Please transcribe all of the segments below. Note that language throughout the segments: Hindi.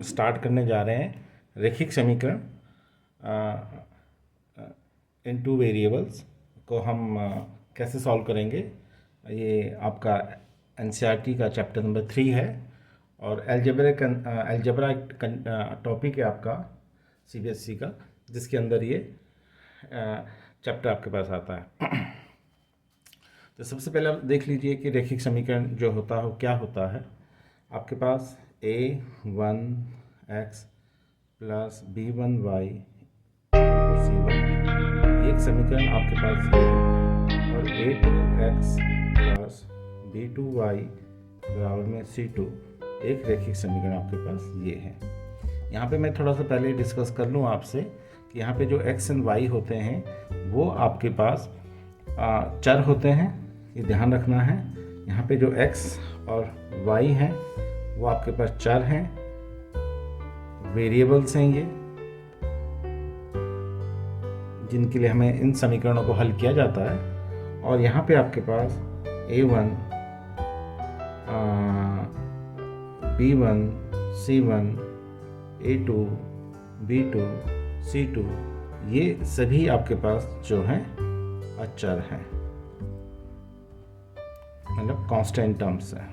स्टार्ट करने जा रहे हैं रैखिक समीकरण इन टू वेरिएबल्स को हम कैसे सॉल्व करेंगे। ये आपका एनसीईआरटी का चैप्टर नंबर 3 है और अलजेब्रा टॉपिक है आपका सीबीएसई का, जिसके अंदर ये चैप्टर आपके पास आता है। तो सबसे पहले आप देख लीजिए कि रैखिक समीकरण जो होता है वो क्या होता है। आपके पास a1x प्लस b1y c1 एक समीकरण आपके पास ये है, और a2x प्लस b2y बराबर में c2 एक रैखिक समीकरण आपके पास ये है। यहाँ पे मैं थोड़ा सा पहले डिस्कस कर लूँ आपसे कि यहाँ पे जो x एंड y होते हैं वो आपके पास चर होते हैं, ये ध्यान रखना है। यहाँ पे जो x और y हैं वो आपके पास चर हैं, वेरिएबल्स हैं ये, जिनके लिए हमें इन समीकरणों को हल किया जाता है। और यहाँ पे आपके पास a1 b1 c1 a2 b2 c2 ये सभी आपके पास जो हैं अचर हैं, मतलब कांस्टेंट टर्म्स हैं।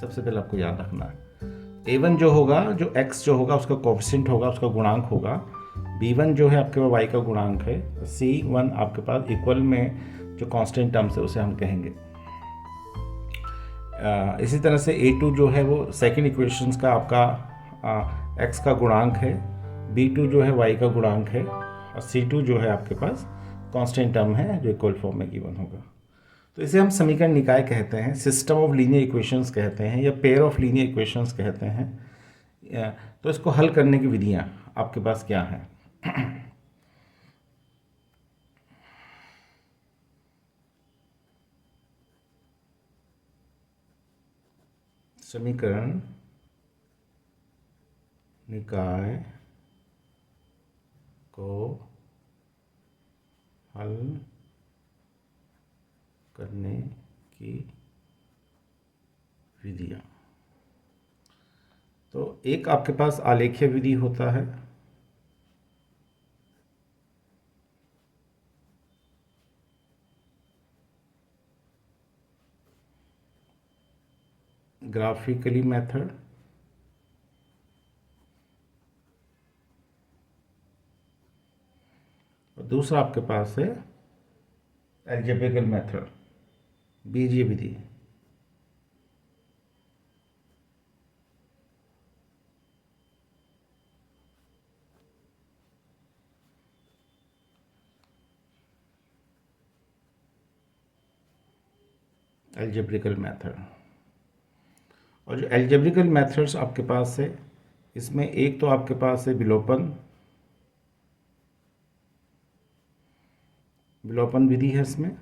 सबसे पहले आपको याद रखना है a1 जो होगा, जो x जो होगा उसका कोएफिशिएंट होगा, उसका गुणांक होगा। b1 जो है आपके पास y का गुणांक है। c1 आपके पास इक्वल में जो कांस्टेंट टर्म्स है उसे हम कहेंगे। इसी तरह से a2 जो है वो सेकंड इक्वेशंस का आपका x का गुणांक है, b2 जो है y का गुणांक है, और c2 जो है आपके पास कांस्टेंट टर्म है जो इक्वल फॉर्म में गिवन होगा। तो इसे हम समीकरण निकाय कहते हैं, सिस्टम ऑफ लीनियर इक्वेशंस कहते हैं, या पेयर ऑफ लीनियर इक्वेशंस कहते हैं। तो इसको हल करने की विधियां आपके पास क्या हैं। समीकरण निकाय को हल करने की विधियां। तो एक आपके पास आलेखीय विधि होता है, ग्राफिकली मेथड, और दूसरा आपके पास है अलजेब्रिकल मेथड, बीजीय विधि। अलजेब्रिकल मेथड, और जो अलजेब्रिकल मेथड्स आपके पास है इसमें एक तो आपके पास है विलोपन विधि है, इसमें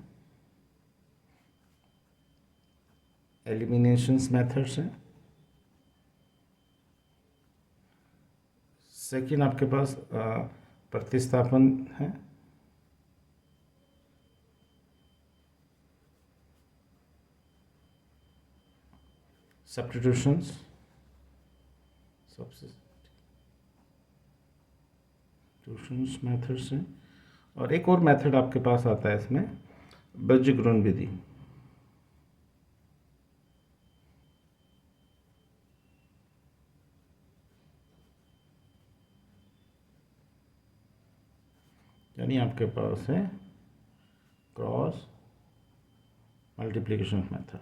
एलिमिनेशंस मेथड्स हैं। सेकेंड आपके पास प्रतिस्थापन है, सब्स्टिट्यूशंस मेथड्स हैं, और एक और मेथड आपके पास आता है इसमें बीजगणित विधि। यानी आपके पास है क्रॉस मल्टीप्लिकेशन मेथड।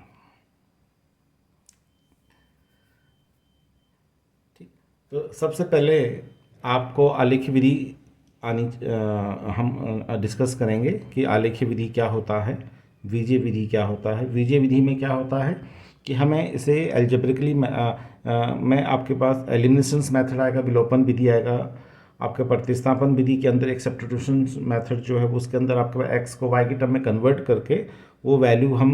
ठीक, तो सबसे पहले आपको आलेखीय विधि हम डिस्कस करेंगे कि आलेखीय विधि क्या होता है, बीजीय विधि क्या होता है। बीजीय विधि में क्या होता है कि हमें इसे एल्जेब्रिकली में आपके पास एलिमिनेशंस मेथड आएगा, विलोपन विधि आएगा, आपके प्रतिस्थापन विधि के अंदर एक सब्स्टिट्यूशन मेथड जो है उसके अंदर आपके पास x को y के टर्म में कन्वर्ट करके वो वैल्यू हम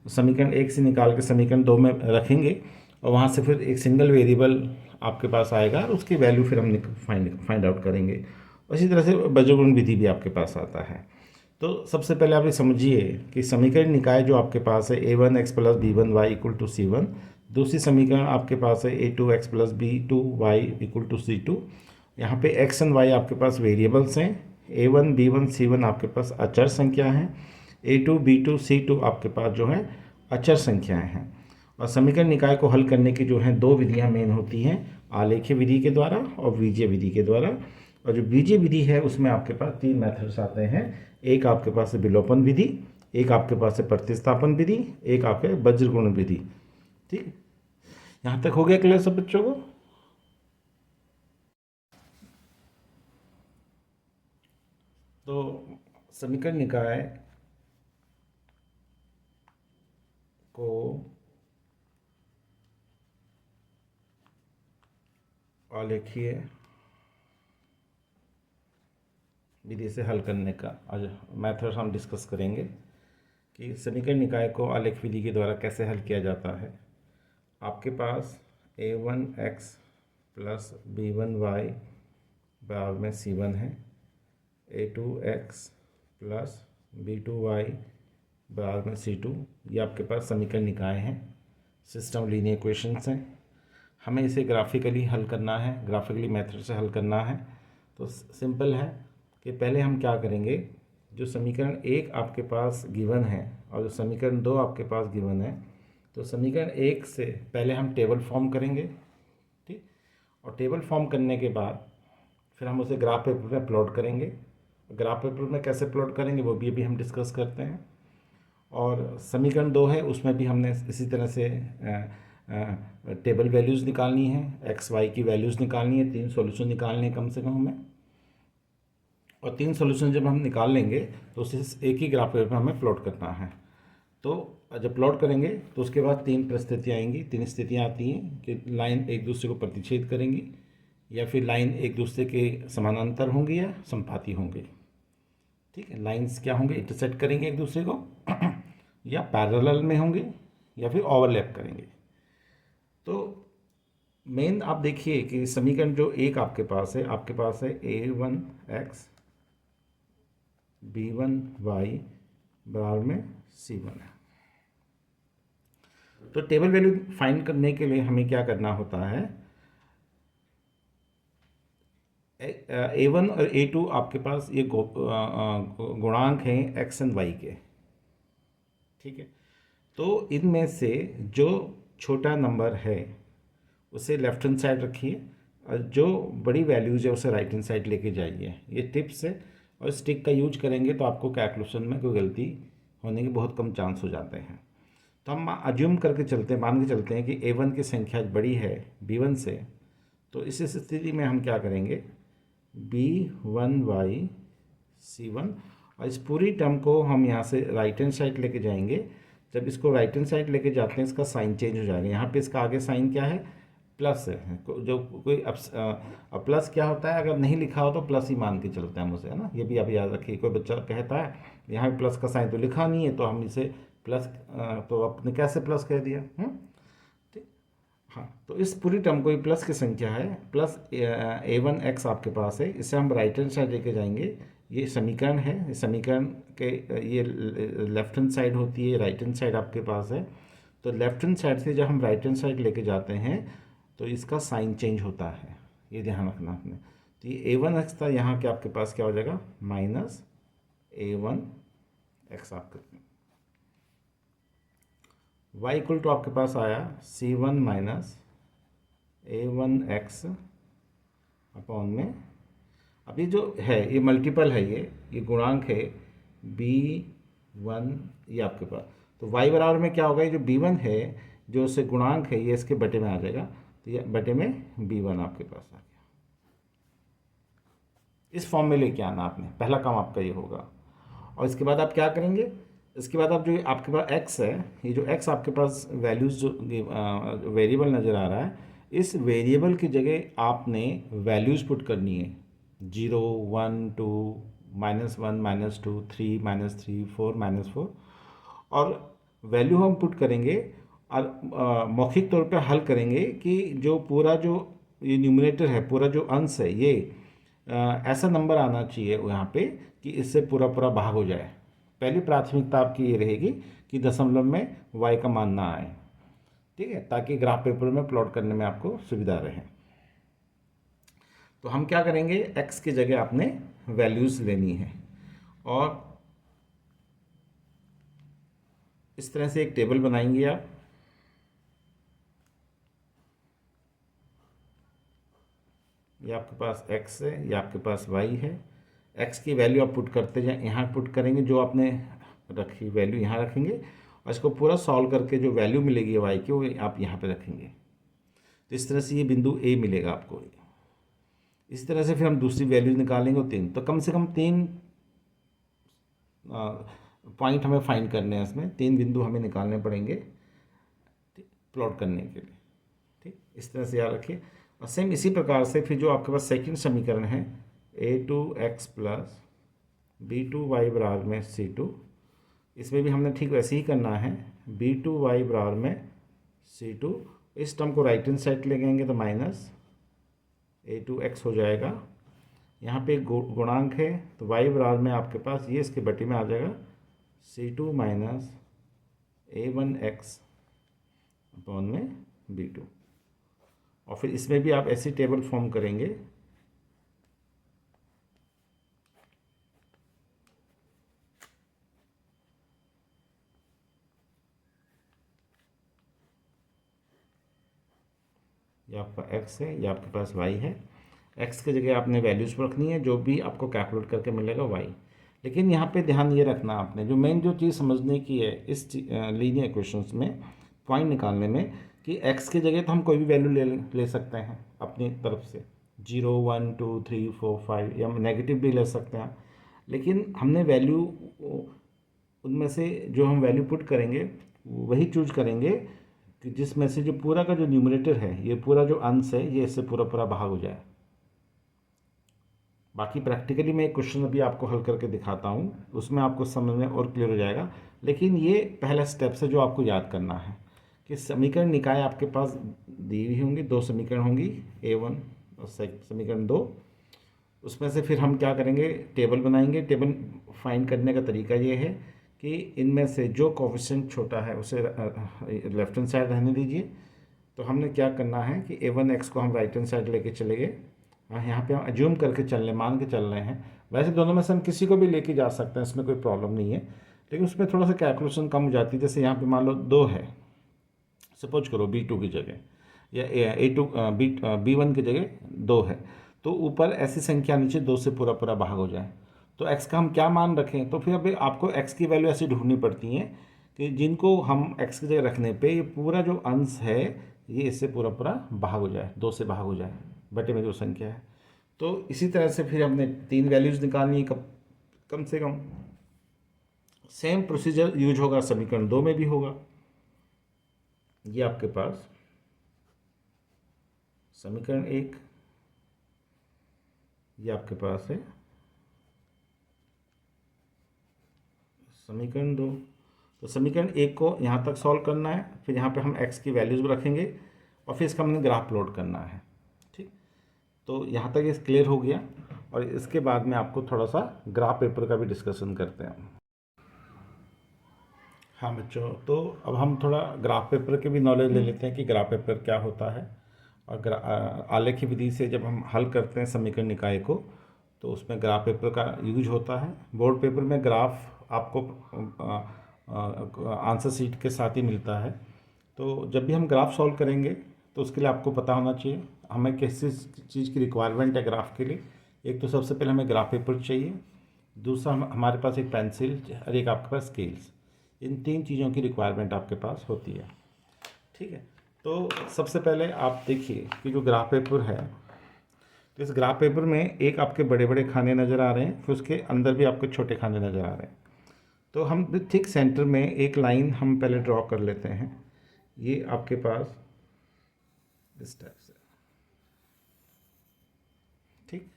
समीकरण 1 से निकाल के समीकरण 2 में रखेंगे, और वहाँ से फिर एक सिंगल वेरिएबल आपके पास आएगा और उसकी वैल्यू फिर हम फाइंड आउट करेंगे। इसी तरह से बीजगणित विधि भी आपके पास आता है। तो सबसे पहले आप ये समझिए कि समीकरण निकाय जो आपके पास है a1x plus b1y equal to c1, दूसरी समीकरण आपके पास है a2x plus b2y equal to c2। यहाँ पे x एंड y आपके पास वेरिएबल्स हैं, a1 b1 c1 आपके पास अचर संख्या हैं, a2 b2 c2 आपके पास जो है अचर संख्याएं हैं। और समीकरण निकाय को हल करने की जो है दो विधियां मेन होती हैं, आलेखीय विधि के द्वारा और बीजीय विधि के द्वारा। और जो बीजीय विधि है उसमें आपके पास तीन मेथड्स आते हैं। एक आपके पास है विलोपन विधि, एक आपके पास है प्रतिस्थापन विधि, एक आपके वज्रगुण विधि। ठीक, यहाँ तक हो गया क्लियर सब बच्चों को? तो समीकरण निकाय को आलेखीय विधि से हल करने का आज मेथड हम डिस्कस करेंगे कि समीकरण निकाय को आलेख विधि के द्वारा कैसे हल किया जाता है। आपके पास a1x प्लस b1y बराबर में c1 है, a2x प्लस b2y बराबर में c2, ये आपके पास समीकरण निकाय हैं, सिस्टम लीनियर इक्वेशंस हैं। हमें इसे ग्राफिकली हल करना है, ग्राफिकली मेथड से हल करना है। तो सिंपल है कि पहले हम क्या करेंगे, जो समीकरण एक आपके पास गिवन है और जो समीकरण दो आपके पास गिवन है, तो समीकरण एक से पहले हम टेबल फॉर्म करेंगे। ठीक, और टेबल फॉर्म करने के बाद फिर हम उसे ग्राफ पेपर में प्लॉट करेंगे। ग्राफ पेपर में कैसे प्लॉट करेंगे वो भी अभी हम डिस्कस करते हैं। और समीकरण दो है उसमें भी हमने इसी तरह से टेबल वैल्यूज़ निकालनी है, एक्स वाई की वैल्यूज़ निकालनी है, तीन सॉल्यूशन निकालने हैं कम से कम हमें। और तीन सॉल्यूशन जब हम निकाल लेंगे तो उसे एक ही ग्राफ पेपर में हमें प्लॉट करना है। तो जब प्लॉट करेंगे तो उसके बाद तीन परिस्थितियाँ आएंगी, तीन स्थितियाँ आती हैं कि लाइन एक दूसरे को प्रतिच्छेद करेंगी, या फिर लाइन एक दूसरे के समानांतर होंगी या संपाती होंगी। ठीक है, लाइंस क्या होंगे, इंटरसेक्ट करेंगे एक दूसरे को या पैरेलल में होंगे या फिर ओवरलैप करेंगे। तो मेन आप देखिए कि समीकरण जो एक आपके पास है a1x b1y बराबर में c1 है। तो टेबल वैल्यू फाइंड करने के लिए हमें क्या करना होता है, a1 और a2 आपके पास ये गुणांक हैं x एंड y के। ठीक है, तो इनमें से जो छोटा नंबर है उसे लेफ्ट हैंड साइड रखिए और जो बड़ी वैल्यूज़ है उसे राइट हैंड साइड लेके जाइए। ये टिप्स है और इस ट्रिक का यूज करेंगे तो आपको कैलकुलेशन में कोई गलती होने के बहुत कम चांस हो जाते हैं। तो हम अज्यूम करके चलते हैं, मान के चलते हैं कि a1 की संख्या बड़ी है b1 से। तो इस स्थिति में हम क्या करेंगे, b1y c1, और इस पूरी टर्म को हम यहाँ से राइट हैंड साइड लेके जाएंगे। जब इसको राइट हैंड साइड लेके जाते हैं इसका साइन चेंज हो जाएगा। यहाँ पे इसका आगे साइन क्या है, प्लस है। जो कोई अब प्लस क्या होता है, अगर नहीं लिखा हो तो प्लस ही मान के चलते हैं हम उसे, है ना। ये भी आप याद रखिए, कोई बच्चा कहता है यहाँ पे प्लस का साइन तो लिखा नहीं है तो हम इसे प्लस, तो आपने कैसे प्लस कह दिया। ठीक, हाँ, तो इस पूरी टर्म को, ये प्लस की संख्या है, प्लस a1x आपके पास है, इसे हम राइट हैंड साइड लेके जाएंगे। ये समीकरण है, इस समीकरण के ये लेफ्ट हैंड साइड होती है, राइट हैंड साइड आपके पास है। तो लेफ्ट हैंड साइड से जब हम राइट हैंड साइड लेके जाते हैं तो इसका साइन चेंज होता है, ये ध्यान रखना आपने। तो ये a1x था, यहाँ के आपके पास क्या हो जाएगा, माइनस a1x आपके y इक्वल टू आपके पास आया c1 माइनस a1x अपॉन में, अब ये जो है ये मल्टीपल है, ये गुणांक है b1, ये आपके पास। तो y बराबर में क्या होगा, ये जो b1 है जो उससे गुणांक है ये इसके बटे में आ जाएगा, तो ये बटे में b1 आपके पास आ गया। इस फॉर्म में लेके आना आपने, पहला काम आपका ये होगा। और इसके बाद आप क्या करेंगे, इसके बाद आप जो आपके पास x है, ये जो x आपके पास वैल्यूज़ जो वेरिएबल नज़र आ रहा है, इस वेरिएबल की जगह आपने वैल्यूज़ पुट करनी है, 0 1 2 -1 -2 3 -3 4 -4, और वैल्यू हम पुट करेंगे और मौखिक तौर पे हल करेंगे कि जो पूरा जो ये न्यूमरेटर है, पूरा जो अंश है, ये ऐसा नंबर आना चाहिए यहाँ पे कि इससे पूरा पूरा भाग हो जाए। पहली प्राथमिकता आपकी ये रहेगी कि दशमलव में y का मान ना आए। ठीक है, ताकि ग्राफ पेपर में प्लॉट करने में आपको सुविधा रहे। तो हम क्या करेंगे, एक्स की जगह आपने वैल्यूज़ लेनी है और इस तरह से एक टेबल बनाएंगे आप। ये आपके पास x है, ये आपके पास y है। x की वैल्यू आप पुट करते जाए, यहाँ पुट करेंगे, जो आपने रखी वैल्यू यहाँ रखेंगे और इसको पूरा सॉल्व करके जो वैल्यू मिलेगी y की वो आप यहाँ पे रखेंगे। तो इस तरह से ये बिंदु A मिलेगा आपको। इस तरह से फिर हम दूसरी वैल्यू निकालेंगे, वो 3। तो कम से कम 3 पॉइंट हमें फाइंड करने हैं, इसमें 3 बिंदु हमें निकालने पड़ेंगे प्लॉट करने के लिए। ठीक, इस तरह से याद रखिए। और सेम इसी प्रकार से फिर जो आपके पास सेकंड समीकरण है, a2x प्लस b2y बराबर में c2, इसमें भी हमने ठीक वैसे ही करना है। b2y बराबर में c2, इस टर्म को राइट हैंड साइड ले जाएंगे तो माइनस a2x हो जाएगा। यहाँ पे एक गुणांक है तो y बराबर में आपके पास ये इसके बटे में आ जाएगा c2 माइनस a1x अपॉन में b2। और फिर इसमें भी आप ऐसी टेबल फॉर्म करेंगे। ये आपका x है, ये आपके पास y है। x की जगह आपने वैल्यूज़ रखनी है, जो भी आपको कैलकुलेट करके मिलेगा y। लेकिन यहाँ पे ध्यान ये रखना आपने, जो मेन जो चीज़ समझने की है इस लीनियर इक्वेशंस में पॉइंट निकालने में, कि x की जगह तो हम कोई भी वैल्यू ले सकते हैं अपनी तरफ से, 0 1 2 3 4 5, या नेगेटिव भी ले सकते हैं। लेकिन हमने वैल्यू उनमें से जो हम वैल्यू पुट करेंगे वही चूज करेंगे कि जिसमें से जो पूरा का जो न्यूमरेटर है, ये पूरा जो अंश है, ये इससे पूरा पूरा भाग हो जाए। बाकी प्रैक्टिकली मैं एक क्वेश्चन अभी आपको हल करके दिखाता हूँ, उसमें आपको समझ में और क्लियर हो जाएगा। लेकिन ये पहला स्टेप है जो आपको याद करना है कि समीकरण निकाय आपके पास दी हुई होंगी, 2 समीकरण होंगी, A1 और समीकरण 2। उसमें से फिर हम क्या करेंगे, टेबल बनाएंगे। टेबल फाइंड करने का तरीका ये है कि इनमें से जो कोफिशिएंट छोटा है उसे लेफ्ट हैंड साइड रहने दीजिए। तो हमने क्या करना है कि a1x को हम राइट हैंड साइड लेके चले गए। यहाँ पे हम अज्यूम करके चल रहे, मान के चल रहे हैं। वैसे दोनों में से हम किसी को भी लेके जा सकते हैं, इसमें कोई प्रॉब्लम नहीं है, लेकिन उसमें थोड़ा सा कैलकुलेशन कम हो जाती है। जैसे यहाँ पे मान लो 2 है, सपोज करो b2 की जगह, या a2 b1 की जगह 2 है, तो ऊपर ऐसी संख्या नीचे 2 से पूरा पूरा भाग हो जाए। तो x का हम क्या मान रखें, तो फिर अभी आपको x की वैल्यू ऐसी ढूंढनी पड़ती है कि जिनको हम x की जगह रखने पे ये पूरा जो अंश है ये इससे पूरा पूरा भाग हो जाए, 2 से भाग हो जाए, बटे में जो संख्या है। तो इसी तरह से फिर हमने 3 वैल्यूज़ निकालनी है, कम से कम। सेम प्रोसीजर यूज होगा समीकरण 2 में भी होगा। ये आपके पास समीकरण 1, ये आपके पास है समीकरण 2। तो समीकरण 1 को यहाँ तक सॉल्व करना है, फिर यहाँ पे हम x की वैल्यूज़ भी रखेंगे और फिर इसका हमने ग्राफ प्लॉट करना है। ठीक, तो यहाँ तक ये क्लियर हो गया। और इसके बाद में आपको थोड़ा सा ग्राफ पेपर का भी डिस्कशन करते हैं। हाँ बच्चों, तो अब हम थोड़ा ग्राफ पेपर के भी नॉलेज ले लेते हैं कि ग्राफ पेपर क्या होता है। और आलेखी विधि से जब हम हल करते हैं समीकरण निकाय को, तो उसमें ग्राफ पेपर का यूज होता है। बोर्ड पेपर में ग्राफ आपको आंसर शीट के साथ ही मिलता है। तो जब भी हम ग्राफ सॉल्व करेंगे तो उसके लिए आपको पता होना चाहिए हमें किस चीज़ की रिक्वायरमेंट है ग्राफ के लिए। एक तो सबसे पहले हमें ग्राफ पेपर चाहिए, दूसरा हमारे पास एक पेंसिल और एक आपके पास स्केल्स। इन 3 चीज़ों की रिक्वायरमेंट आपके पास होती है। ठीक है, तो सबसे पहले आप देखिए कि जो ग्राफ पेपर है, तो इस ग्राफ पेपर में एक आपके बड़े बड़े खाने नज़र आ रहे हैं, फिर उसके अंदर भी आपके छोटे खाने नज़र आ रहे हैं। तो हम ठीक सेंटर में एक लाइन हम पहले ड्रॉ कर लेते हैं। ये आपके पास इस टाइप से, ठीक,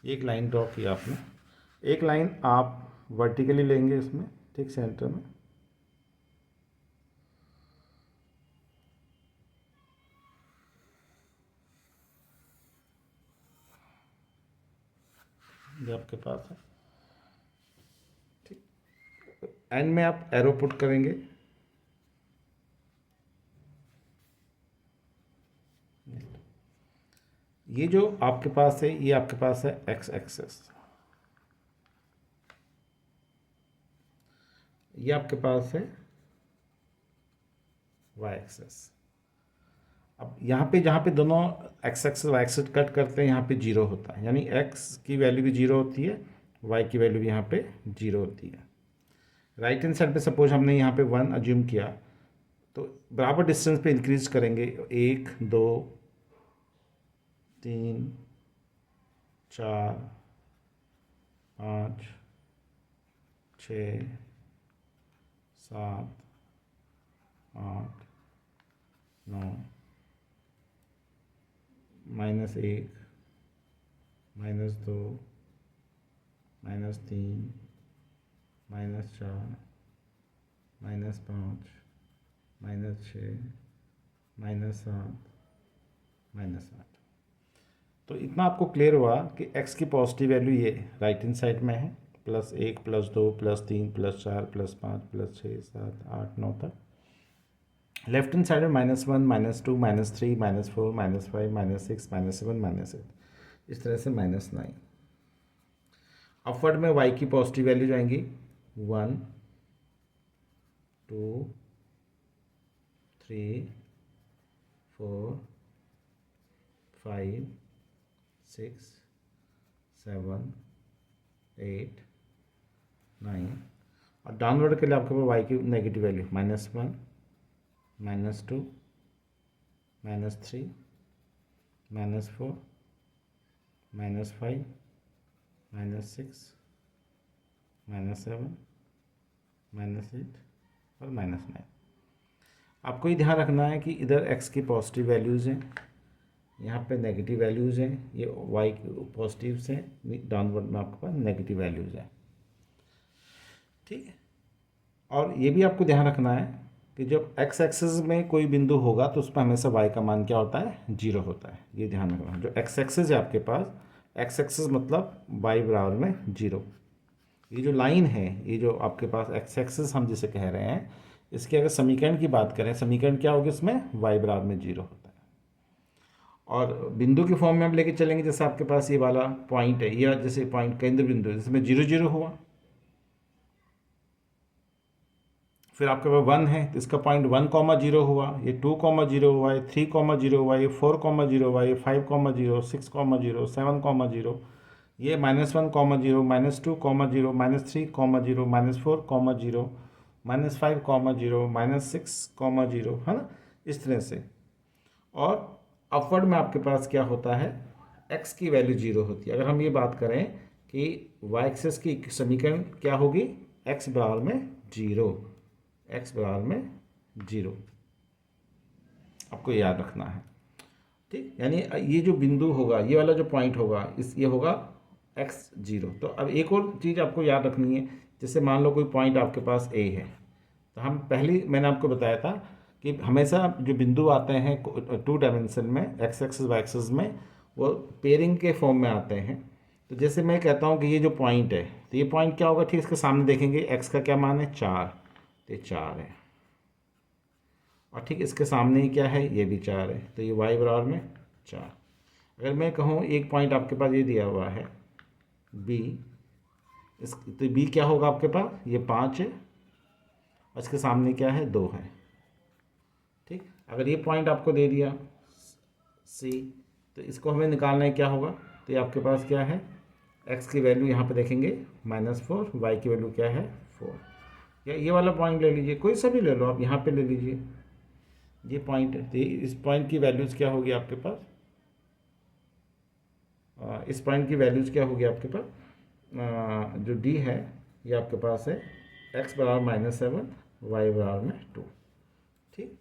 एक लाइन ड्रॉ किया आपने। एक लाइन आप वर्टिकली लेंगे इसमें, ठीक सेंटर में। ये आपके पास है, ठीक। एंड में आप एरो पुट करेंगे। ये जो आपके पास है ये आपके पास है एक्स एक्सेस, ये आपके पास है वाई एक्सेस। अब यहाँ पे जहाँ पे दोनों X axis Y axis cut करते हैं यहाँ पे जीरो होता है, यानी एक्स की वैल्यू भी जीरो होती है, वाई की वैल्यू भी यहाँ पे जीरो होती है। राइट हैंड साइड पे सपोज हमने यहाँ पे 1 अज्यूम किया, तो बराबर डिस्टेंस पे इंक्रीज करेंगे, 1 2 3 4 5 6 7 8 9 -1 -2 -3 -4 -5 -6 -7 -8। तो इतना आपको क्लियर हुआ कि x की पॉजिटिव वैल्यू ये राइट हैंड साइड में है, +1 +2 +3 +4 +5 +6 7 8 9 तक। लेफ्ट हैंड साइड में -1 -2 -3 -4 -5 -6 -7 -8, इस तरह से -9। अपवर्ड में y की पॉजिटिव वैल्यू जाएंगी 1 2 3 4 5 6 7 8 9, और डाउनवर्ड के लिए आपके पास y की नेगेटिव वैल्यू -1 -2 -3 -4 -5 -6 -7 -8 और -9। आपको ये ध्यान रखना है कि इधर x की पॉजिटिव वैल्यूज़ हैं, यहाँ पे नेगेटिव वैल्यूज़ हैं, ये y की पॉजिटिव से डाउनवर्ड में आपके पास नेगेटिव वैल्यूज़ हैं, ठीक है। और ये भी आपको ध्यान रखना है कि जब x एक्सिस में कोई बिंदु होगा तो उस पर हमेशा y का मान क्या होता है, 0 होता है। ये ध्यान रखना, जो x एक्सिस है आपके पास, x एक्सिस मतलब y बराबर में 0। ये जो लाइन है, ये जो आपके पास x एक्सिस हम जिसे कह रहे हैं, इसके अगर समीकरण की बात करें, समीकरण क्या होगा इसमें, y बराबर में 0 होता है। और बिंदु के फॉर्म में हम लेके चलेंगे, जैसे आपके पास ये वाला पॉइंट है, ये जैसे पॉइंट केंद्र बिंदु है, जिसमें 0 0 हुआ, फिर आपके पास 1 है तो इसका पॉइंट 1,0 हुआ, ये 2,0 हुआ, ये 3,0 हुआ, ये 4,0 हुआ, ये 5,0 6,0 7,0, ये -1,0 -2,0 -3,0 -4,0 -5,0 -6,0 है ना, इस तरह से। और अपवर्ड में आपके पास क्या होता है, x की वैल्यू 0 होती है। अगर हम ये बात करें कि y एक्सिस की समीकरण क्या होगी, x बराबर में 0, x बराबर में 0, आपको याद रखना है, ठीक। यानी ये जो बिंदु होगा, ये वाला जो पॉइंट होगा, ये होगा x 0। तो अब एक और चीज़ आपको याद रखनी है, जैसे मान लो कोई पॉइंट आपके पास a है, तो हम पहले मैंने आपको बताया था कि हमेशा जो बिंदु आते हैं 2 डायमेंशन में, x एक्सिस वाई एक्सिस में, वो पेयरिंग के फॉर्म में आते हैं। तो जैसे मैं कहता हूँ कि ये जो पॉइंट है, तो ये पॉइंट क्या होगा, ठीक इसके सामने देखेंगे x का क्या मान है, 4, तो ये 4 है, और ठीक इसके सामने ही क्या है, ये भी 4 है, तो ये y बराबर में 4। अगर मैं कहूँ एक पॉइंट आपके पास ये दिया हुआ है b, इस तो b क्या होगा आपके पास, ये 5 है, और इसके सामने क्या है, 2 है, ठीक। अगर ये पॉइंट आपको दे दिया c, तो इसको हमें निकालना है क्या होगा, तो ये आपके पास क्या है, x की वैल्यू यहाँ पे देखेंगे -4, y की वैल्यू क्या है, 4। या ये वाला पॉइंट ले लीजिए, कोई सा भी ले लो आप, यहाँ पे ले लीजिए, ये पॉइंट है, तो इस पॉइंट की वैल्यूज़ क्या होगी आपके पास, इस पॉइंट की वैल्यूज़ क्या होगी आपके पास, जो d है ये आपके पास है x बराबर -7, y बराबर में 2, ठीक,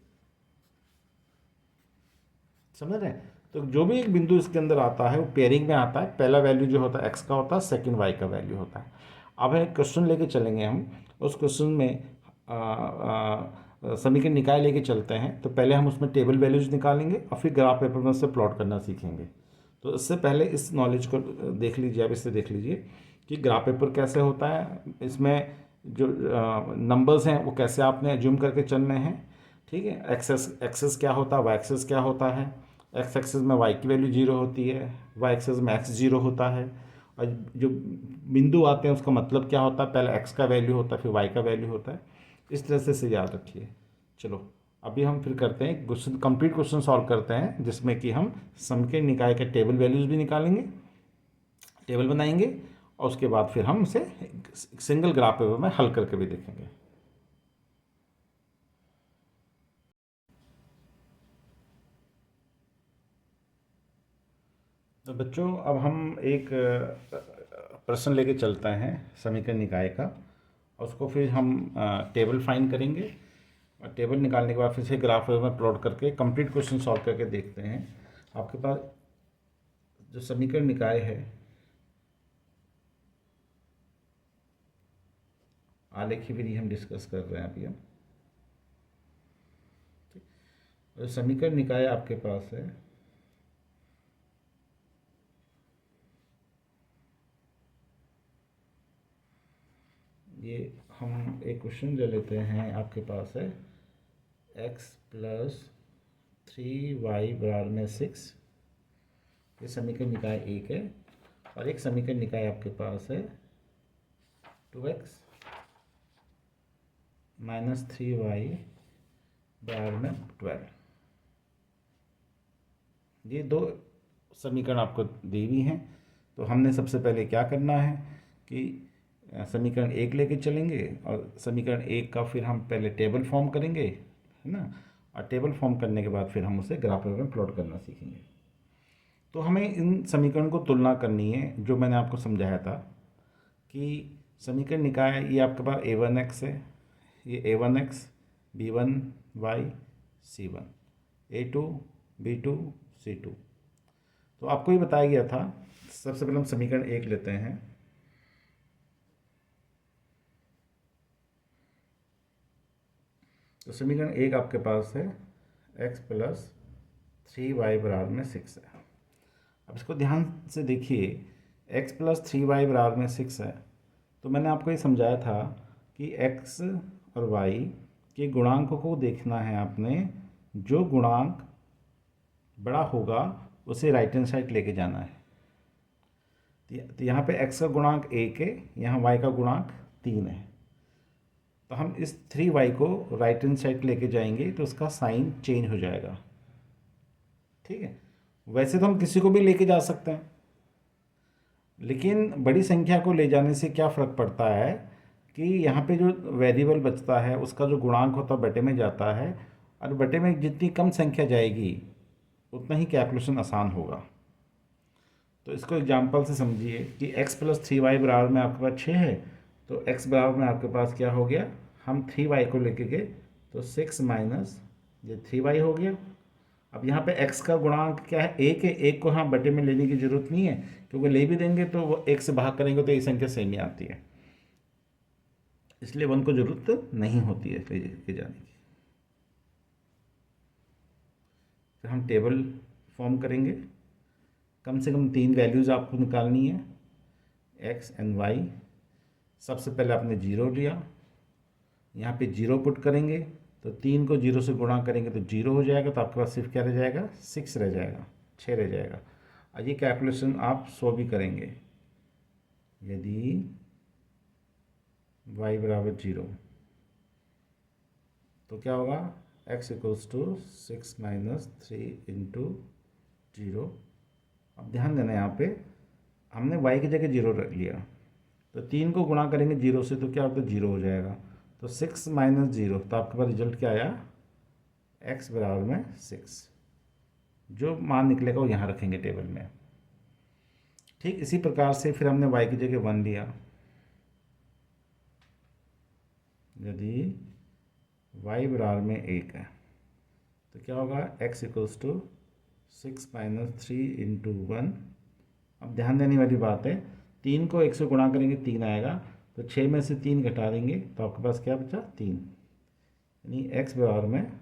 समझ रहे हैं। तो जो भी एक बिंदु इसके अंदर आता है वो पेयरिंग में आता है, पहला वैल्यू जो होता है x का होता है, सेकंड y का वैल्यू होता है। अब एक क्वेश्चन लेके चलेंगे हम, उस क्वेश्चन में समीकरण निकाय लेके चलते हैं। तो पहले हम उसमें टेबल वैल्यूज निकालेंगे और फिर ग्राफ पेपर में उससे प्लॉट करना सीखेंगे। तो इससे पहले इस नॉलेज को देख लीजिए, आप इससे देख लीजिए कि ग्राफ पेपर कैसे होता है, इसमें जो नंबर्स हैं वो कैसे आपने एज्यूम करके चलने हैं, ठीक है। एक्सेस क्या होता है, वाई एक्सेस क्या होता है, एक्स एक्सिस में वाई की वैल्यू 0 होती है, वाई एक्सिस में एक्स 0 होता है, और जो बिंदु आते हैं उसका मतलब क्या होता है, पहले एक्स का वैल्यू होता है फिर वाई का वैल्यू होता है। इस तरह से इसे याद रखिए। चलो अभी हम फिर करते हैं क्वेश्चन, कंप्लीट क्वेश्चन सॉल्व करते हैं, जिसमें कि हम समकेय निकाय के टेबल वैल्यूज भी निकालेंगे, टेबल बनाएंगे, और उसके बाद फिर हम उसे सिंगल ग्राफ पेपर में हल करके भी देखेंगे। तो बच्चों अब हम एक प्रश्न लेके चलते हैं समीकरण निकाय का, और उसको फिर हम टेबल फाइंड करेंगे, और टेबल निकालने के बाद फिर से ग्राफ पेपर में प्लॉट करके कंप्लीट क्वेश्चन सॉल्व करके देखते हैं। आपके पास जो समीकरण निकाय है, आलेखी विधि हम डिस्कस कर रहे हैं अभी हम। जो समीकरण निकाय आपके पास है, ये हम एक क्वेश्चन ले लेते हैं। आपके पास है x प्लस 3y बराबर में 6, ये समीकरण निकाय एक है। और एक समीकरण निकाय आपके पास है 2x माइनस 3y बराबर में 12। ये दो समीकरण आपको दी हुई हैं। तो हमने सबसे पहले क्या करना है कि समीकरण एक लेके चलेंगे, और समीकरण एक का फिर हम पहले टेबल फॉर्म करेंगे, है ना, और टेबल फॉर्म करने के बाद फिर हम उसे ग्राफ में प्लॉट करना सीखेंगे। तो हमें इन समीकरण को तुलना करनी है, जो मैंने आपको समझाया था कि समीकरण निकाय ये आपके पास a1x है, ये a1x b1y c1 a2 b2 c2। तो आपको ये बताया गया था, सबसे पहले हम समीकरण एक लेते हैं। तो समीकरण एक आपके पास है x प्लस 3y बराबर में 6 है। अब इसको ध्यान से देखिए, x प्लस 3y बराबर में 6 है। तो मैंने आपको ये समझाया था कि x और y के गुणांकों को देखना है आपने, जो गुणांक बड़ा होगा उसे राइट हैंड साइड लेके जाना है। तो यहाँ पे x का गुणांक 1 है, यहाँ y का गुणांक 3 है। तो हम इस 3y को राइट हैंड साइड लेके जाएंगे तो उसका साइन चेंज हो जाएगा। ठीक है, वैसे तो हम किसी को भी लेके जा सकते हैं, लेकिन बड़ी संख्या को ले जाने से क्या फ़र्क पड़ता है कि यहाँ पे जो वेरिएबल बचता है उसका जो गुणांक होता है बटे में जाता है, और बटे में जितनी कम संख्या जाएगी उतना ही कैलकुलेशन आसान होगा। तो इसको एग्जांपल से समझिए कि x प्लस 3y बराबर में आपके पास 6 है, तो x बराबर में आपके पास क्या हो गया, हम 3y को लेके गए तो 6 माइनस ये 3y हो गया। अब यहाँ पे x का गुणांक क्या है, एक है, एक को हाँ बटे में लेने की जरूरत नहीं है, क्योंकि ले भी देंगे तो वो एक से भाग करेंगे तो ये संख्या सेम ही आती है, इसलिए वन को जरूरत नहीं होती है ले जाने की। फिर हम टेबल फॉर्म करेंगे, कम से कम 3 वैल्यूज़ आपको निकालनी है, x एंड y। सबसे पहले आपने 0 लिया, यहाँ पे 0 पुट करेंगे तो 3 को 0 से गुणा करेंगे तो 0 हो जाएगा, तो आपके पास सिर्फ क्या रह जाएगा, 6 रह जाएगा, 6 रह जाएगा। और ये कैलकुलेशन आप 100 भी करेंगे, यदि y बराबर 0 तो क्या होगा, x equals to 6 minus 3 into 0। अब ध्यान देना, यहाँ पे हमने y की जगह 0 रख लिया, तो 3 को गुणा करेंगे 0 से तो क्या होता है, 0 हो जाएगा। तो 6 माइनस 0, तो आपके पास रिजल्ट क्या आया, x बराबर में 6। जो मान निकलेगा वो यहाँ रखेंगे टेबल में। ठीक इसी प्रकार से फिर हमने y की जगह 1 लिया, यदि y बराबर में 1 है तो क्या होगा, x equals to 6 minus 3 into 1। अब ध्यान देने वाली बात है, 3 को 1 से गुणा करेंगे 3 आएगा, तो 6 में से 3 घटा देंगे तो आपके पास क्या बचा, 3। यानी x बराबर में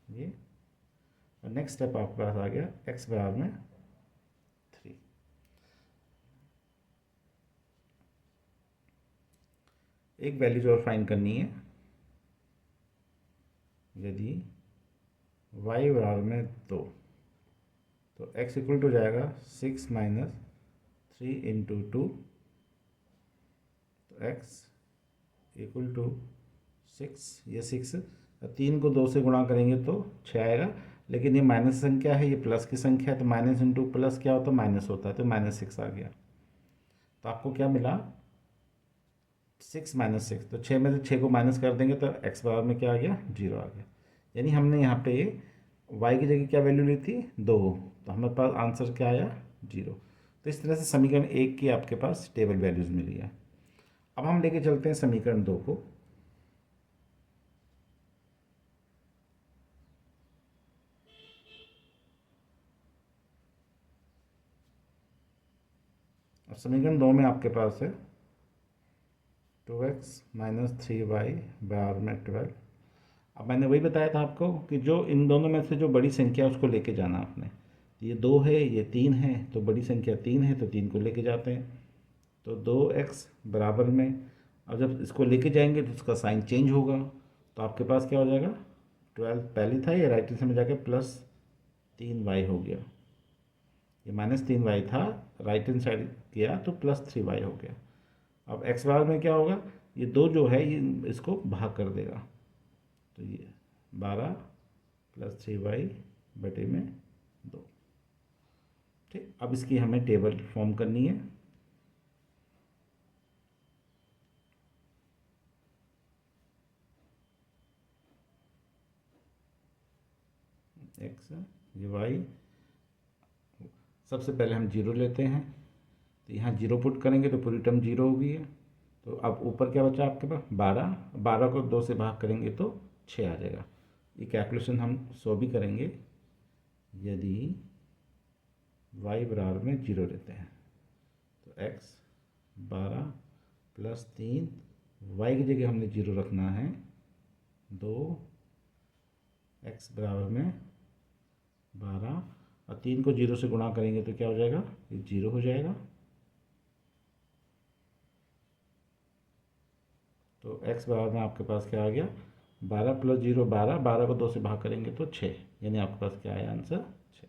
ये, और नेक्स्ट स्टेप आपके पास आ गया x बराबर में 3। एक वैल्यू जो और फाइंड करनी है, यदि वाई बराबर में 2, तो x इक्वल टू हो जाएगा 6 माइनस 3 × 2, तो x इक्वल टू 6, ये 6, 3 को 2 से गुणा करेंगे तो 6 आएगा, लेकिन ये माइनस संख्या है, ये प्लस की संख्या है, तो माइनस इंटू प्लस क्या होता है, माइनस होता है, तो -6 आ गया। तो आपको क्या मिला, 6 माइनस 6, तो 6 में से 6 को माइनस कर देंगे तो x बराबर में क्या आ गया, 0 आ गया। यानी हमने यहाँ पे y की जगह क्या वैल्यू ली थी, 2, तो हमारे पास आंसर क्या आया, 0। तो इस तरह से समीकरण 1 की आपके पास टेबल वैल्यूज़ मिली है। अब हम लेके चलते हैं समीकरण 2 को। अब समीकरण 2 में आपके पास है 2x माइनस 3y बराबर में 12। अब मैंने वही बताया था आपको कि जो इन दोनों में से जो बड़ी संख्या है उसको लेके जाना आपने। ये 2 है, ये 3 है, तो बड़ी संख्या 3 है, तो 3 को लेके जाते हैं। तो 2x बराबर में, अब जब इसको लेके जाएंगे तो उसका साइन चेंज होगा, तो आपके पास क्या हो जाएगा, 12 पहले था, ये राइट हैंड में जाके +3y हो गया। ये -3y था, राइट हैंड साइड किया तो +3y हो गया। अब x बराबर में क्या होगा, ये 2 जो है ये इसको भाग कर देगा, तो ये 12 + 3y बटे में 2। ठीक, अब इसकी हमें टेबल फॉर्म करनी है। x, ये y, सबसे पहले हम 0 लेते हैं, तो यहाँ 0 पुट करेंगे तो पूरी टर्म 0 हो गई है। तो अब ऊपर क्या बचा आपके पास, 12, 12 को 2 से भाग करेंगे तो 6 आ जाएगा। ये कैलकुलेशन हम 100 भी करेंगे यदि y बराबर में 0 लेते हैं, तो x 12 + 3, y की जगह हमने 0 रखना है, 2, x बराबर में 12, और 3 को 0 से गुणा करेंगे तो क्या हो जाएगा, ये 0 हो जाएगा। तो x बराबर में आपके पास क्या आ गया, 12 + 0 12, 12 को 2 से भाग करेंगे तो 6, यानी आपके पास क्या आया आंसर, 6।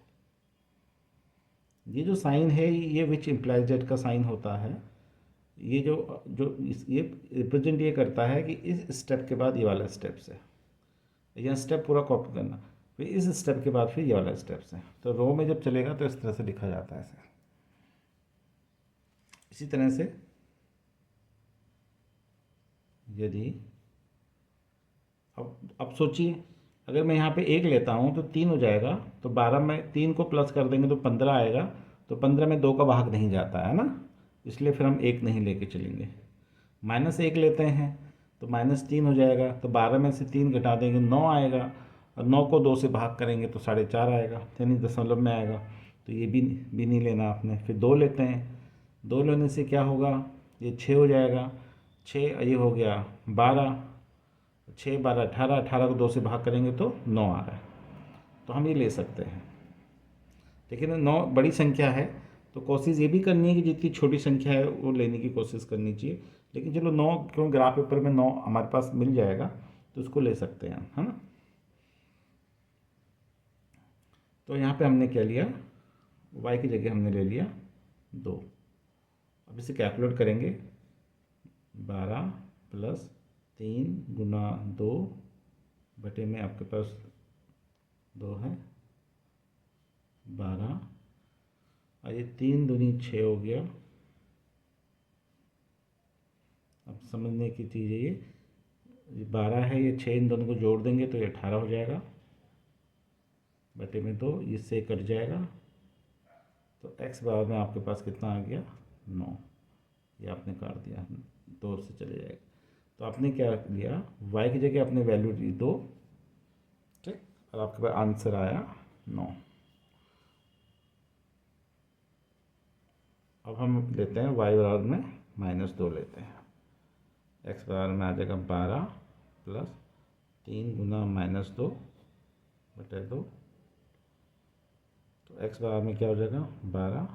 ये जो साइन है ये विच इम्प्लाइज दैट का साइन होता है। ये जो जो ये रिप्रेजेंट ये करता है कि इस स्टेप के बाद ये वाला स्टेप्स है, यह स्टेप पूरा कॉपी करना, फिर इस स्टेप के बाद फिर ये वाला स्टेप्स है। तो रो में जब चलेगा तो इस तरह से लिखा जाता है ऐसे। इसी तरह से यदि अब सोचिए, अगर मैं यहाँ पे 1 लेता हूँ तो 3 हो जाएगा, तो 12 में 3 को प्लस कर देंगे तो 15 आएगा, तो 15 में 2 का भाग नहीं जाता है ना, इसलिए फिर हम 1 नहीं लेके चलेंगे। -1 लेते हैं तो -3 हो जाएगा, तो 12 में से 3 घटा देंगे 9 आएगा, और 9 को 2 से भाग करेंगे तो 4.5 आएगा, यानी दशमलव में आएगा, तो ये भी नहीं लेना आपने। फिर 2 लेते हैं, 2 लेने से क्या होगा, ये 6 हो जाएगा, 6, ये हो गया 12, 6 12 18, 18 को 2 से भाग करेंगे तो 9 आ रहा है, तो हम ये ले सकते हैं। लेकिन 9 बड़ी संख्या है, तो कोशिश ये भी करनी है कि जितनी छोटी संख्या है वो लेने की कोशिश करनी चाहिए, लेकिन चलो 9 क्यों, ग्राफ पेपर में 9 हमारे पास मिल जाएगा तो उसको ले सकते हैं हम, है ना। तो यहाँ पे हमने क्या लिया, y की जगह हमने ले लिया 2। अब इसे कैलकुलेट करेंगे, 12 + 3 × 2 बटे में आपके पास 2 है 12, और ये 3 दूनी 6 हो गया। अब समझने की चीज़ है, ये 12 है, ये 6, इन दोनों को जोड़ देंगे तो ये 18 हो जाएगा, बटे में 2, इससे कट जाएगा, तो x बराबर में आपके पास कितना आ गया, 9। ये आपने काट दिया, 2 से चले जाएगा, तो आपने क्या लिया, y की जगह अपने वैल्यू दी 2, ठीक, और आपके पास आंसर आया 9। अब हम लेते हैं y बराबर में -2 लेते हैं, x बराबर में आ जाएगा 12 + 3 × -2 बटे 2, तो x बराबर में क्या हो जाएगा 12,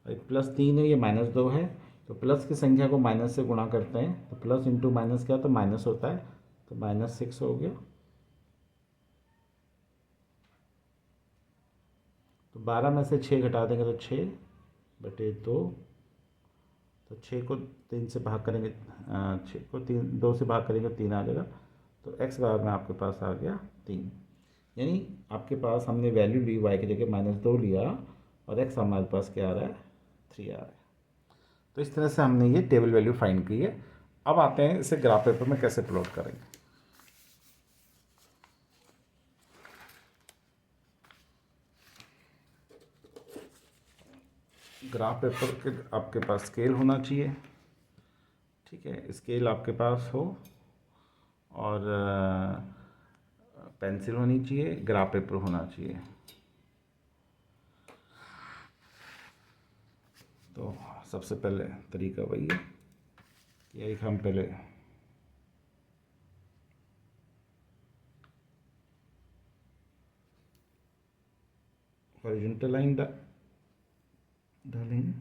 और +3 है, ये -2 है, तो प्लस की संख्या को माइनस से गुणा करते हैं, तो प्लस इंटू माइनस क्या, तो माइनस होता है, तो -6 हो गया। तो 12 में से 6 घटा देंगे तो 6/2, तो 6 को 3 से भाग करेंगे, 6 को 2 से भाग करेंगे 3 आ जाएगा। तो x बराबर में आपके पास आ गया 3। यानी आपके पास हमने वैल्यू ली y की जगह -2 लिया और x हमारे पास क्या आ रहा है, 3 आ रहा है। तो इस तरह से हमने ये टेबल वैल्यू फाइंड की है। अब आते हैं इसे ग्राफ पेपर में कैसे प्लॉट करेंगे। ग्राफ पेपर के आपके पास स्केल होना चाहिए, ठीक है, स्केल आपके पास हो और पेंसिल होनी चाहिए, ग्राफ पेपर होना चाहिए। तो सबसे पहले तरीका वही है कि एक हम पहले हॉरिजॉन्टल लाइन डालेंगे,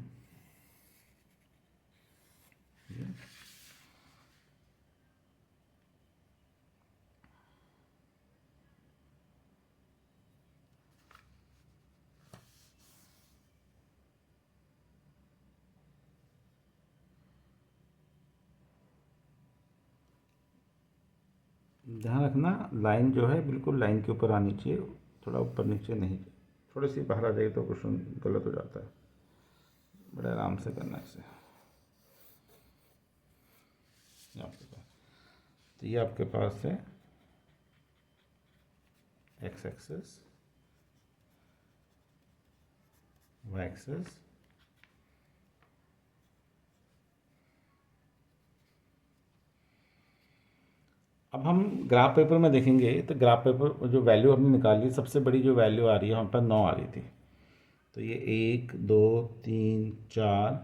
ध्यान रखना लाइन जो है बिल्कुल लाइन के ऊपर आनी चाहिए, थोड़ा ऊपर नीचे नहीं, थोड़ी सी बाहर आ जाए तो क्वेश्चन गलत हो जाता है। बड़े आराम से करना है इसे। आपके पास तो ये आपके पास है x एक्सेस, y एक्सेस, अब हम ग्राफ पेपर में देखेंगे तो ग्राफ पेपर जो वैल्यू हमने निकाली, सबसे बड़ी जो वैल्यू आ रही है हम पर 9 आ रही थी। तो ये 1 2 3 4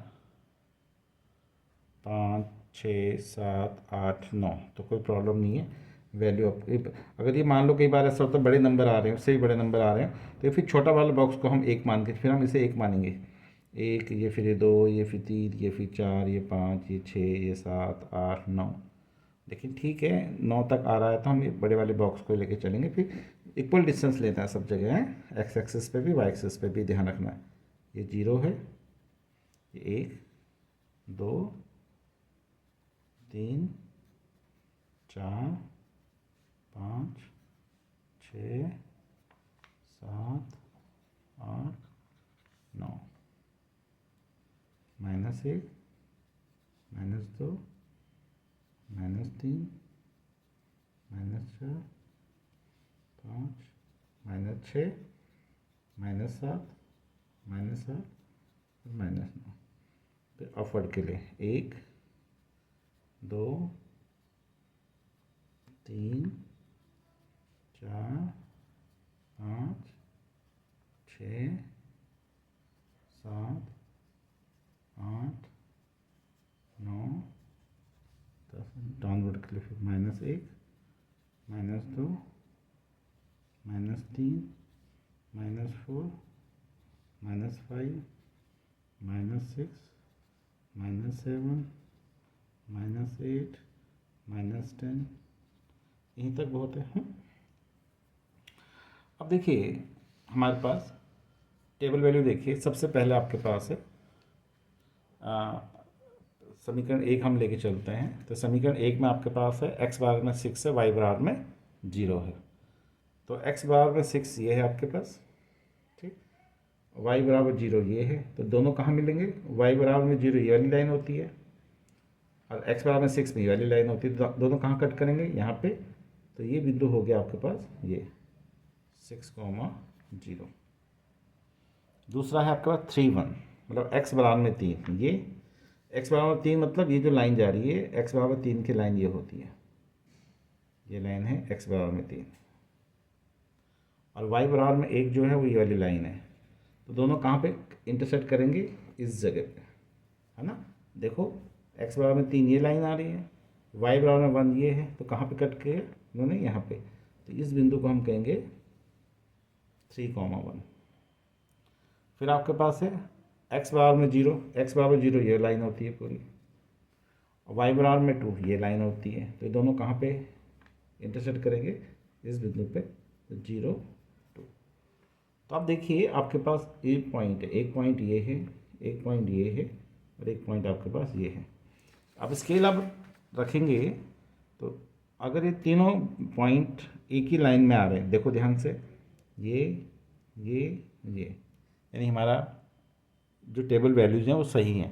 5 6 7 8 9, तो कोई प्रॉब्लम नहीं है। वैल्यू अगर ये मान लो कई बार ऐसा होता है बड़े नंबर आ रहे हैं, उससे भी बड़े नंबर आ रहे हैं, तो फिर छोटा वाला बॉक्स को हम 1 मान के फिर हम इसे 1 मानेंगे। 1, ये फिर 2, ये फिर 3, ये फिर 4, ये 5, ये 6, ये 7 8 9। लेकिन ठीक है, 9 तक आ रहा है तो हम ये बड़े वाले बॉक्स को लेके चलेंगे। फिर इक्वल डिस्टेंस लेते हैं सब जगह है, एक्स एक्सिस पे भी वाई एक्सिस पे भी ध्यान रखना है। ये 0 है, ये 1 2 3 4 5 6 7 8 9, -1 -2 -3 -4 5 -6 -7 -8 और -9। फिर अपवर्ड के लिए 1 2 3 4 5 6 7 8 9 10। डाउनवर्ड के लिए फिर -1 -2 -3 -4 -5 -6 -7 -8 -10। यहीं तक बहुत है। अब देखिए हमारे पास टेबल वैल्यू देखिए, सबसे पहले आपके पास है समीकरण 1 हम लेके चलते हैं। तो समीकरण 1 में आपके पास है x बराबर में 6 है, y बराबर में 0 है। तो x बराबर में 6 ये है आपके पास, ठीक, y बराबर 0 ये है। तो दोनों कहाँ मिलेंगे, y बराबर में 0 ये वाली लाइन होती है और x बराबर में 6 में ये वाली लाइन होती है। तो दोनों कहाँ कट करेंगे, यहाँ पे। तो ये बिंदु हो गया आपके पास ये 6,0। दूसरा है आपके पास 3 1, मतलब x बराबर में 3, ये x बराबर 3 मतलब ये जो लाइन जा रही है x बराबर 3 की लाइन ये होती है, ये लाइन है x बराबर में 3, और y बराबर में 1 जो है वो ये वाली लाइन है। तो दोनों कहाँ पे इंटरसेक्ट करेंगे, इस जगह पे, है ना। देखो x बराबर में 3 ये लाइन आ रही है, y बराबर में 1 ये है, तो कहाँ पे कट किए इन्होंने, यहाँ पे। तो इस बिंदु को हम कहेंगे 3,1। फिर आपके पास है x बराबर में 0, x बराबर 0 ये लाइन होती है पूरी, और y बराबर में 2 ये लाइन होती है। तो ये दोनों कहाँ पे इंटरसेक्ट करेंगे, इस बिंदु पे, 0 2। तो आप देखिए आपके पास एक पॉइंट है, एक पॉइंट ये है, एक पॉइंट ये है और एक पॉइंट आपके पास ये है। अब स्केल आप रखेंगे तो अगर ये तीनों पॉइंट एक ही लाइन में आ रहे हैं, देखो ध्यान से, ये ये ये, यानी हमारा जो टेबल वैल्यूज़ हैं वो सही हैं।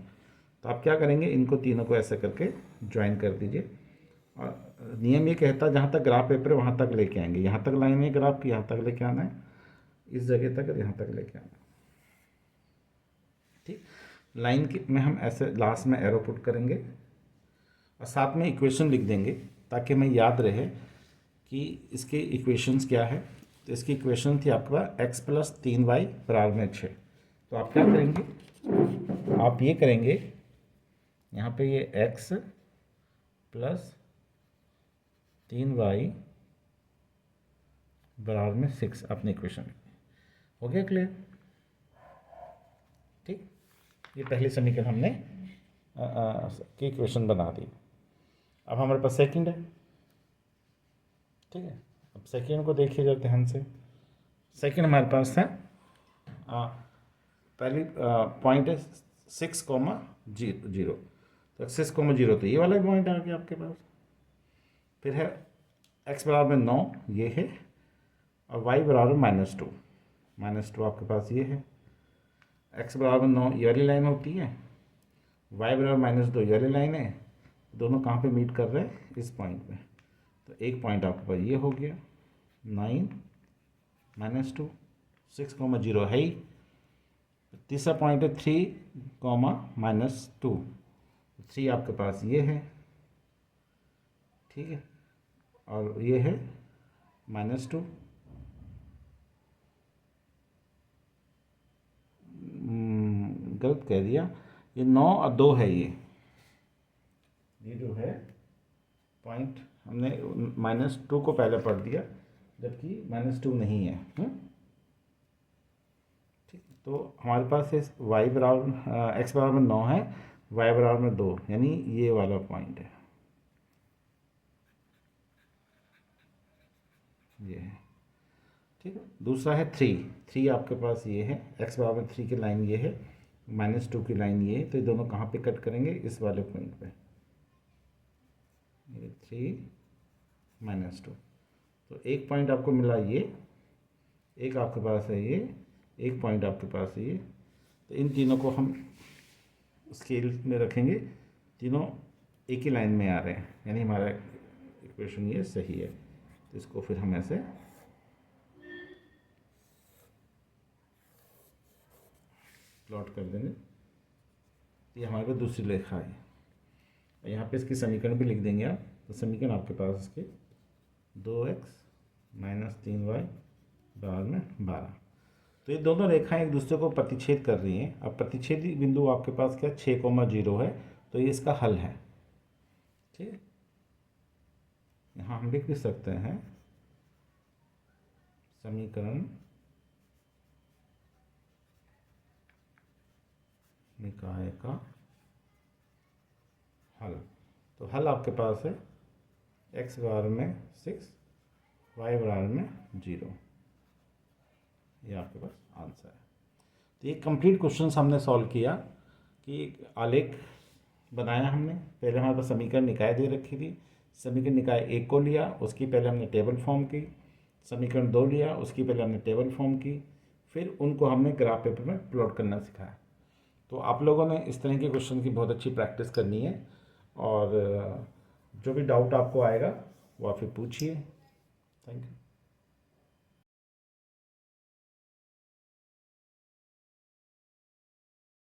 तो आप क्या करेंगे, इनको तीनों को ऐसे करके ज्वाइन कर दीजिए। और नियम ये कहता है जहाँ तक ग्राफ पेपर है वहाँ तक लेके आएंगे, यहाँ तक लाइन है ग्राफ की, यहाँ तक लेके आना है, इस जगह तक और यहाँ तक लेके आना है। ठीक, लाइन की में हम ऐसे लास्ट में एरो पुट करेंगे और साथ में इक्वेशन लिख देंगे ताकि हमें याद रहे कि इसके इक्वेशंस क्या है। तो इसकी इक्वेशन थी आपके पास x प्लस 3y बराबर में 6। तो आप क्या करेंगे, आप ये करेंगे, यहाँ पे ये x प्लस 3y बराबर में 6 अपने इक्वेशन हो गया क्लियर। ठीक, ये पहली समीकरण हमने की इक्वेशन बना दी। अब हमारे पास सेकंड है। ठीक है, अब सेकंड को देखिए जरा ध्यान से। सेकंड हमारे पास है पहली पॉइंट है 6,0। तो 6,0 तो ये वाला पॉइंट आ गया आपके पास। फिर है x बराबर में 9 ये है और y बराबर -2। -2 आपके पास ये है। x बराबर 9 ये वाली लाइन होती है, y बराबर -2 ये वाली लाइन है। दोनों कहाँ पे मीट कर रहे हैं, इस पॉइंट में। तो एक पॉइंट आपके पास ये हो गया 9 -2 6,0 है ही। तीसरा पॉइंट है 3, -2। 3 आपके पास ये है, ठीक है, और ये है -2। गलत कह दिया, ये 9 और 2 है। ये जो है पॉइंट हमने -2 को पहले पढ़ दिया जबकि -2 नहीं है। ठीक, तो हमारे पास है y बराबर x बराबर 9 है, y बराबर में 2, यानी ये वाला पॉइंट है, ये है। ठीक है, दूसरा है 3 आपके पास ये है, x बराबर 3 की लाइन ये है, -2 की लाइन ये है। तो ये दोनों कहाँ पे कट करेंगे, इस वाले पॉइंट पे, ये 3 -2। तो एक पॉइंट आपको मिला ये, एक आपके पास है ये, एक पॉइंट आपके पास है ये। तो इन तीनों को हम स्केल में रखेंगे, तीनों एक ही लाइन में आ रहे हैं, यानी हमारा इक्वेशन ये सही है। तो इसको फिर हम ऐसे प्लॉट कर देंगे। ये हमारे पास दूसरी रेखा है, यहाँ पे इसकी समीकरण भी लिख देंगे आप। तो समीकरण आपके पास इसके 2x - 3y बराबर में 12। तो ये दोनों रेखाएं एक दूसरे को प्रतिच्छेद कर रही हैं। अब प्रतिच्छेदी बिंदु आपके पास क्या 6,0 है, तो ये इसका हल है। ठीक है, यहाँ हम लिख भी सकते हैं समीकरण निकाय का हल। तो हल आपके पास है x बराबर में 6, y बराबर में 0। ये आपके पास आंसर है। तो ये कंप्लीट क्वेश्चन हमने सॉल्व किया कि आलेख बनाया हमने। पहले हमारे पास समीकरण निकाय दे रखी थी, समीकरण निकाय 1 को लिया, उसकी पहले हमने टेबल फॉर्म की। समीकरण 2 लिया, उसकी पहले हमने टेबल फॉर्म की, फिर उनको हमने ग्राफ पेपर में प्लॉट करना सिखाया। तो आप लोगों ने इस तरह के क्वेश्चन की बहुत अच्छी प्रैक्टिस करनी है, और जो भी डाउट आपको आएगा वो आप फिर पूछिए। Thank you.